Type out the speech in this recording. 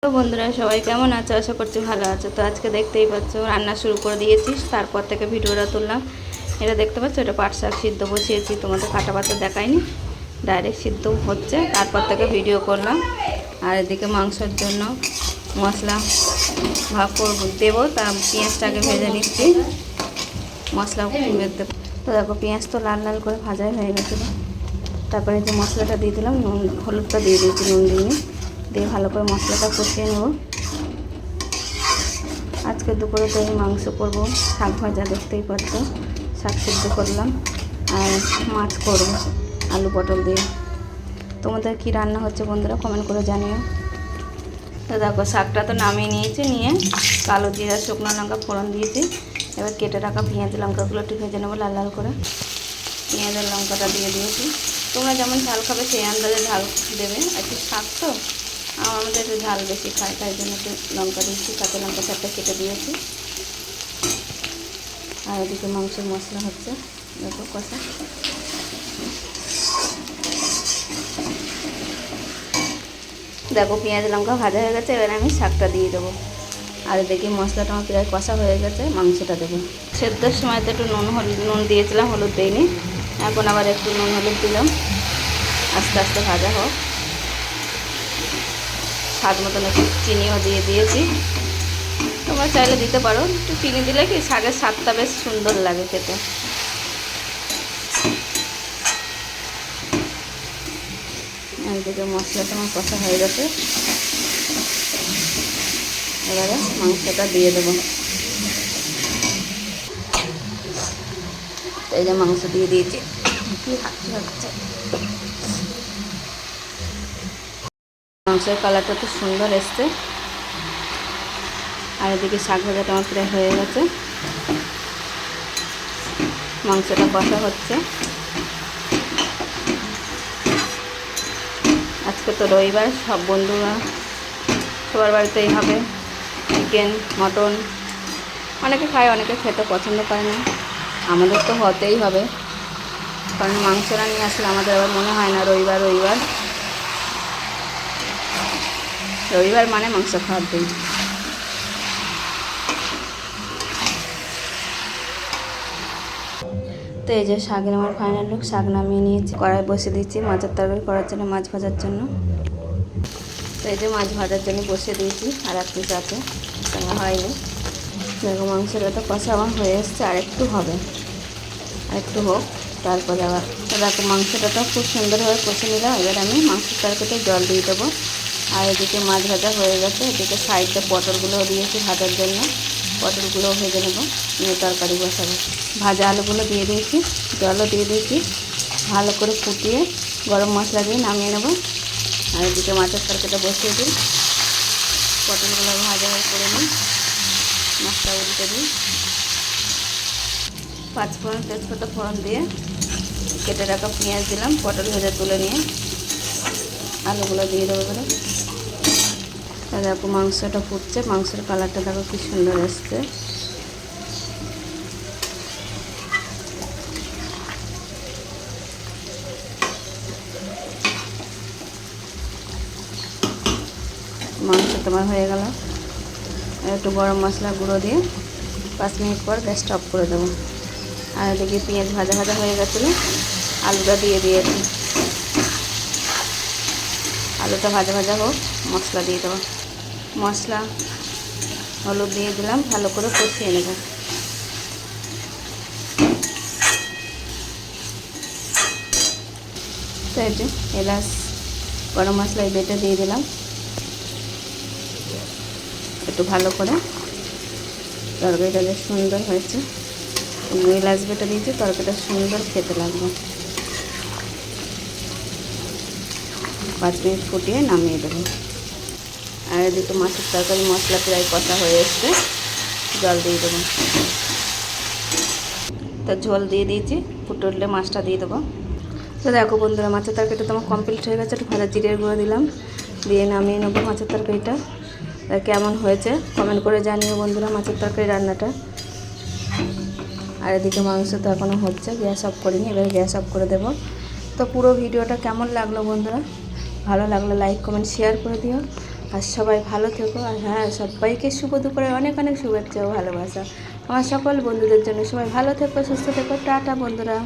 তো বন্ধুরা সবাই কেমন আছো? আশা করছি ভালো আছো। তো আজকে দেখতেই পাচ্ছ রান্না শুরু করে দিয়েছি, তারপর থেকে ভিডিওটা তুললাম। এটা দেখতে পাচ্ছ, এটা পাট শাক সিদ্ধ বসিয়েছি, তোমাদের কাটা পাতা দেখায়নি, ডাইরেক্ট সিদ্ধ হচ্ছে, তারপর থেকে ভিডিও করলাম। আর এদিকে মাংসের জন্য মশলা ভাগ করব দেবো, তা পেঁয়াজটাকে ভেজে নিচ্ছি, মশলা দেবো। তো দেখো পেঁয়াজ তো লাল লাল করে ভাজাই হয়ে গেছিলো। তারপরে যে মশলাটা দিয়ে দিলাম, নুন হলুদটা দিয়ে দিয়েছি, নুন দিয়ে ভালো করে মশলাটা কষিয়ে নেব। আজকে দুপুরে তো এই মাংস করবো, শাক ভাজা দেখতেই পাচ্ছ, শাক সিদ্ধ করলাম, আর মাছ করবো আলু পটল দিয়ে। তোমাদের কি রান্না হচ্ছে বন্ধুরা কমেন্ট করে জানিও। তো দেখো শাকটা তো নামিয়ে নিয়েছি, নিয়ে কালো জিরা শুকনো লঙ্কা ফোড়ন দিয়েছি। এবার কেটে রাখা পেঁয়াজ লঙ্কাগুলো একটু ভেজে নেবো লাল লাল করে। পেঁয়াজের লঙ্কাটা দিয়ে দিয়েছি, তোমরা যেমন ঝাল খাবে সেই আন্দাজে ঝাল দেবে। একটু শাক তো আমাদের একটু ঝাল বেশি খায়, তাই জন্য একটু লঙ্কা দিয়েছি, কাঁচা লঙ্কা চারটা কেটে দিয়েছি। আর ওদিকে মাংসের মশলা হচ্ছে, দেখো কষা। দেখো পেঁয়াজ লঙ্কা ভাজা হয়ে গেছে, এবার আমি শাকটা দিয়ে দেবো। আর দেখি মশলাটা আমার প্রায় কষা হয়ে গেছে, মাংসটা দেবো। সেদ্ধর সময় তো একটু নুন দিয়েছিলাম, হলুদ দিইনি, এখন আবার একটু নুন হলুদ দিলাম। আস্তে আস্তে ভাজা হোক। স্বাদ মতন একটু চিনিও দিয়ে দিয়েছি, তোমরা চাইলে দিতে পারো, একটু চিনি দিলে কি শাকের স্বাদটা বেশ সুন্দর লাগে খেতে। এইদিকে মশলাটা আমার কষা হয়ে গেছে, এবারে মাংসটা দিয়ে দেবো। এই যে মাংস দিয়ে দিয়েছি, কি হচ্ছে, মাংসের কালারটা তো সুন্দর এসছে। আর এদিকে শাক ভাজাটা আমার প্রায় হয়ে গেছে, মাংসটা কষা হচ্ছে। আজকে তো রবিবার, সব বন্ধুরা সবার বাড়িতেই হবে চিকেন মটন, অনেকে খায় অনেকে খেতে পছন্দ করে না, আমাদের তো হতেই হবে, কারণ মাংসটা নিয়ে আসলে আমাদের আবার মনে হয় না রবিবার রবিবার রবিবার মানে মাংস খাওয়ার দিন। তো এই যে শাকের আমার ফাইনাল লুক, শাক নামিয়ে নিয়েছি, কড়াই বসিয়ে দিচ্ছি মাছের তরকারি করার জন্য, মাছ ভাজার জন্য। তো এই যে মাছ ভাজার জন্য বসিয়ে দিয়েছি, আর এক পিস আছে, সঙ্গে হয়নি। দেখো মাংসটা তো কষা আমার হয়ে এসছে, আর একটু হবে, আর একটু হোক, তারপরে আবার দেখো মাংসটা তো খুব সুন্দরভাবে কষে নিলাম। এবার আমি মাংসের তরকারিতে জল দিয়ে দেবো। আর এদিকে মাছ ভাজা হয়ে গেছে, এদিকে সাইডে পটলগুলোও দিয়েছি ভাজার জন্য, পটলগুলোও ভেজে নেবো, নিয়ে তরকারি বসাবো। ভাজা আলুগুলো দিয়ে দিয়েছি, জলও দিয়ে দিয়েছি, ভালো করে ফুটিয়ে গরম মশলা দিয়ে নামিয়ে নেবো। আর এদিকে মাছের তরকারিটা বসিয়ে দিই, পটলগুলো ভাজা করে নিই, মশলা উল্টে দিই, পাঁচফোড়ন তেজপাতা ফোড়ন দিয়ে কেটে রাখা পেঁয়াজ দিলাম, পটল ভেজে তুলে নিয়ে আলুগুলো দিয়ে দেবো। এবারে দেখো মাংসটা ফুটছে, মাংসের কালারটা দেখো কি সুন্দর এসছে। মাংস তোমার হয়ে গেল, একটু গরম মশলা গুঁড়ো দিয়ে 5 মিনিট পর গ্যাসটা অফ করে দেবো। আর এদিকে পেঁয়াজ ভাজা ভাজা হয়ে গেছিলো, আলুটা দিয়ে দিয়েছি, আলুটা ভাজা ভাজা হোক, মশলা দিয়ে দেবো, মশলা হলুদ দিয়ে দিলাম, ভালো করে কষিয়ে নেব। তো এই যে এলাচ গরম মশলা বেটে দিয়ে দিলাম, একটু ভালো করে, তরকারিটা বেশ সুন্দর হয়েছে, এলাচ বেটে দিয়েছি, তরকারিটা সুন্দর খেতে লাগবে। 5 মিনিট ফুটিয়ে নামিয়ে দেবো। আর এদিকে মাছের তরকারি মশলা প্রায় কষা হয়ে এসছে, জল দিয়ে দেবো। তো ঝোল দিয়ে দিয়েছি, ফুটে উঠলে মাছটা দিয়ে দেবো। তো দেখো বন্ধুরা মাছের তরকারিটা তোমার কমপ্লিট হয়ে গেছে, একটু ভাজা জিরের গুঁড়ো দিলাম, দিয়ে নামিয়ে নেবো মাছের তরকারিটা। কেমন হয়েছে কমেন্ট করে জানিও বন্ধুরা মাছের তরকারি রান্নাটা। আর এদিকে মাংস তো এখনও হচ্ছে, গ্যাস অফ করিনি, এবার গ্যাস অফ করে দেবো। তো পুরো ভিডিওটা কেমন লাগলো বন্ধুরা, ভালো লাগলে লাইক কমেন্ট শেয়ার করে দিও। আর সবাই ভালো থেকো। আর হ্যাঁ, সবাইকে শুভ দুপুরের অনেক অনেক শুভেচ্ছা ও ভালোবাসা আমার সকল বন্ধুদের জন্য। সবাই ভালো থেকো, সুস্থ থেকো, টাটা বন্ধুরা।